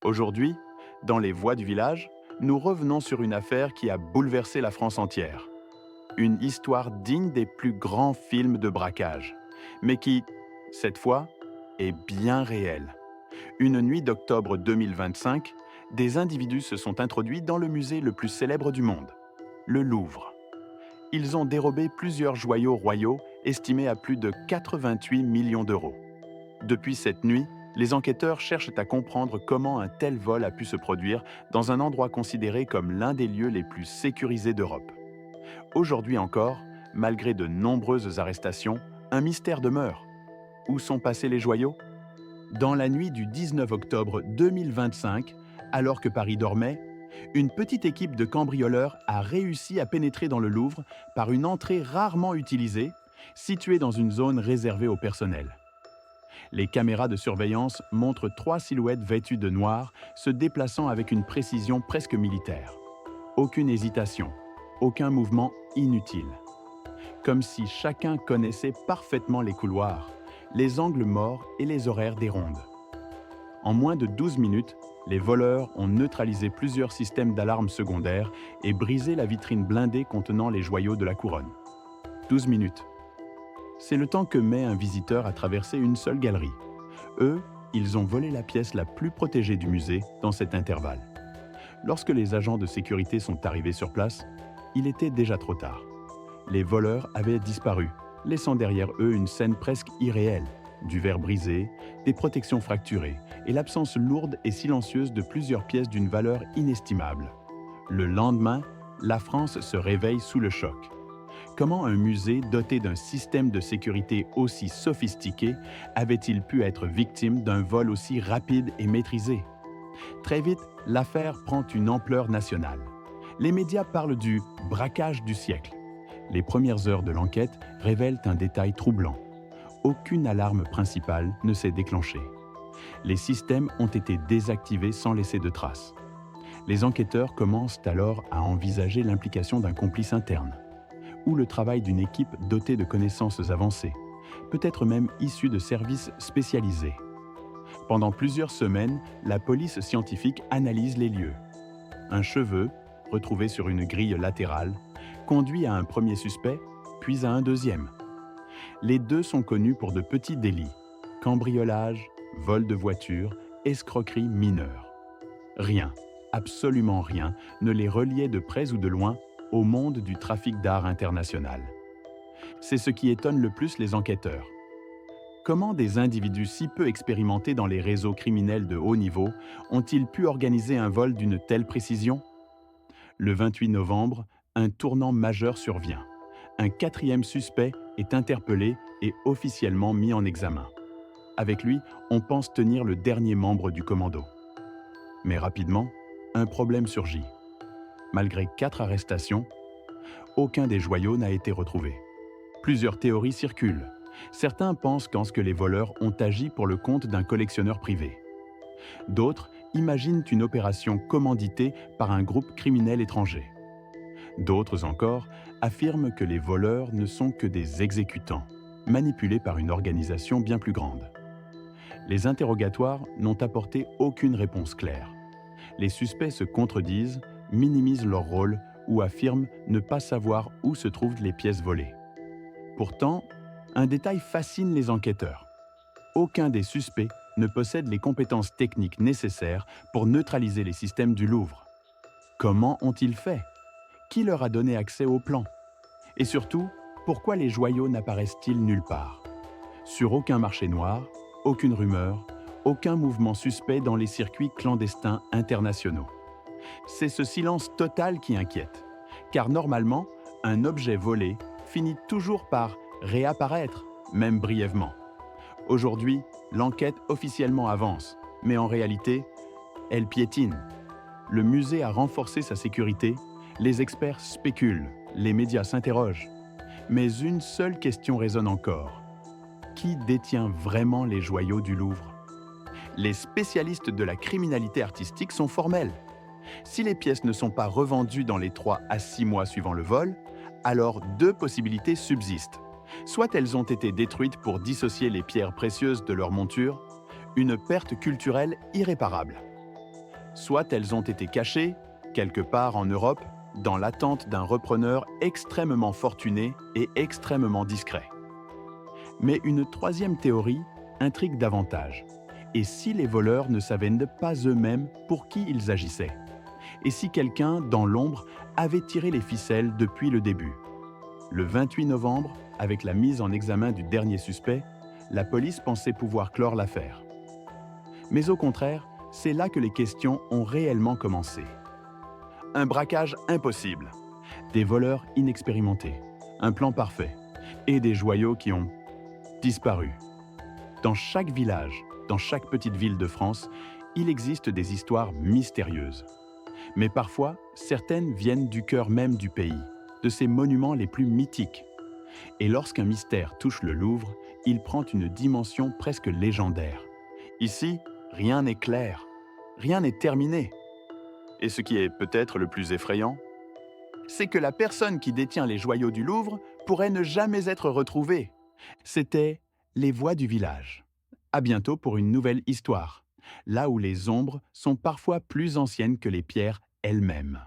Aujourd'hui, dans les voies du village, nous revenons sur une affaire qui a bouleversé la France entière. Une histoire digne des plus grands films de braquage, mais qui, cette fois, est bien réelle. Une nuit d'octobre 2025, des individus se sont introduits dans le musée le plus célèbre du monde, le Louvre. Ils ont dérobé plusieurs joyaux royaux estimés à plus de 88 millions d'euros. Depuis cette nuit, les enquêteurs cherchent à comprendre comment un tel vol a pu se produire dans un endroit considéré comme l'un des lieux les plus sécurisés d'Europe. Aujourd'hui encore, malgré de nombreuses arrestations, un mystère demeure. Où sont passés les joyaux? Dans la nuit du 19 octobre 2025, alors que Paris dormait, une petite équipe de cambrioleurs a réussi à pénétrer dans le Louvre par une entrée rarement utilisée, située dans une zone réservée au personnel. Les caméras de surveillance montrent trois silhouettes vêtues de noir se déplaçant avec une précision presque militaire. Aucune hésitation, aucun mouvement inutile. Comme si chacun connaissait parfaitement les couloirs, les angles morts et les horaires des rondes. En moins de 12 minutes, les voleurs ont neutralisé plusieurs systèmes d'alarme secondaires et brisé la vitrine blindée contenant les joyaux de la couronne. 12 minutes. C'est le temps que met un visiteur à traverser une seule galerie. Eux, ils ont volé la pièce la plus protégée du musée dans cet intervalle. Lorsque les agents de sécurité sont arrivés sur place, il était déjà trop tard. Les voleurs avaient disparu, laissant derrière eux une scène presque irréelle, du verre brisé, des protections fracturées et l'absence lourde et silencieuse de plusieurs pièces d'une valeur inestimable. Le lendemain, la France se réveille sous le choc. Comment un musée doté d'un système de sécurité aussi sophistiqué avait-il pu être victime d'un vol aussi rapide et maîtrisé? Très vite, l'affaire prend une ampleur nationale. Les médias parlent du braquage du siècle. Les premières heures de l'enquête révèlent un détail troublant. Aucune alarme principale ne s'est déclenchée. Les systèmes ont été désactivés sans laisser de traces. Les enquêteurs commencent alors à envisager l'implication d'un complice interne, ou le travail d'une équipe dotée de connaissances avancées, peut-être même issue de services spécialisés. Pendant plusieurs semaines, la police scientifique analyse les lieux. Un cheveu, retrouvé sur une grille latérale, conduit à un premier suspect, puis à un deuxième. Les deux sont connus pour de petits délits, cambriolage, vol de voiture, escroquerie mineure. Rien, absolument rien, ne les reliait de près ou de loin au monde du trafic d'art international. C'est ce qui étonne le plus les enquêteurs. Comment des individus si peu expérimentés dans les réseaux criminels de haut niveau ont-ils pu organiser un vol d'une telle précision? Le 28 novembre, un tournant majeur survient. Un quatrième suspect est interpellé et officiellement mis en examen. Avec lui, on pense tenir le dernier membre du commando. Mais rapidement, un problème surgit. Malgré 4 arrestations, aucun des joyaux n'a été retrouvé. Plusieurs théories circulent. Certains pensent que les voleurs ont agi pour le compte d'un collectionneur privé. D'autres imaginent une opération commanditée par un groupe criminel étranger. D'autres encore affirment que les voleurs ne sont que des exécutants, manipulés par une organisation bien plus grande. Les interrogatoires n'ont apporté aucune réponse claire. Les suspects se contredisent, minimisent leur rôle ou affirment ne pas savoir où se trouvent les pièces volées. Pourtant, un détail fascine les enquêteurs. Aucun des suspects ne possède les compétences techniques nécessaires pour neutraliser les systèmes du Louvre. Comment ont-ils fait? Qui leur a donné accès au plan? Et surtout, pourquoi les joyaux n'apparaissent-ils nulle part? Sur aucun marché noir, aucune rumeur, aucun mouvement suspect dans les circuits clandestins internationaux. C'est ce silence total qui inquiète, car normalement, un objet volé finit toujours par réapparaître, même brièvement. Aujourd'hui, l'enquête officiellement avance, mais en réalité, elle piétine. Le musée a renforcé sa sécurité, les experts spéculent, les médias s'interrogent. Mais une seule question résonne encore. Qui détient vraiment les joyaux du Louvre? Les spécialistes de la criminalité artistique sont formels. Si les pièces ne sont pas revendues dans les 3 à 6 mois suivant le vol, alors 2 possibilités subsistent. Soit elles ont été détruites pour dissocier les pierres précieuses de leur monture, une perte culturelle irréparable. Soit elles ont été cachées, quelque part en Europe, dans l'attente d'un repreneur extrêmement fortuné et extrêmement discret. Mais une troisième théorie intrigue davantage. Et si les voleurs ne savaient pas eux-mêmes pour qui ils agissaient? Et si quelqu'un, dans l'ombre, avait tiré les ficelles depuis le début? Le 28 novembre, avec la mise en examen du dernier suspect, la police pensait pouvoir clore l'affaire. Mais au contraire, c'est là que les questions ont réellement commencé. Un braquage impossible, des voleurs inexpérimentés, un plan parfait et des joyaux qui ont disparu. Dans chaque village, dans chaque petite ville de France, il existe des histoires mystérieuses. Mais parfois, certaines viennent du cœur même du pays, de ses monuments les plus mythiques. Et lorsqu'un mystère touche le Louvre, il prend une dimension presque légendaire. Ici, rien n'est clair, rien n'est terminé. Et ce qui est peut-être le plus effrayant, c'est que la personne qui détient les joyaux du Louvre pourrait ne jamais être retrouvée. C'était les voix du village. À bientôt pour une nouvelle histoire, là où les ombres sont parfois plus anciennes que les pierres elles-mêmes.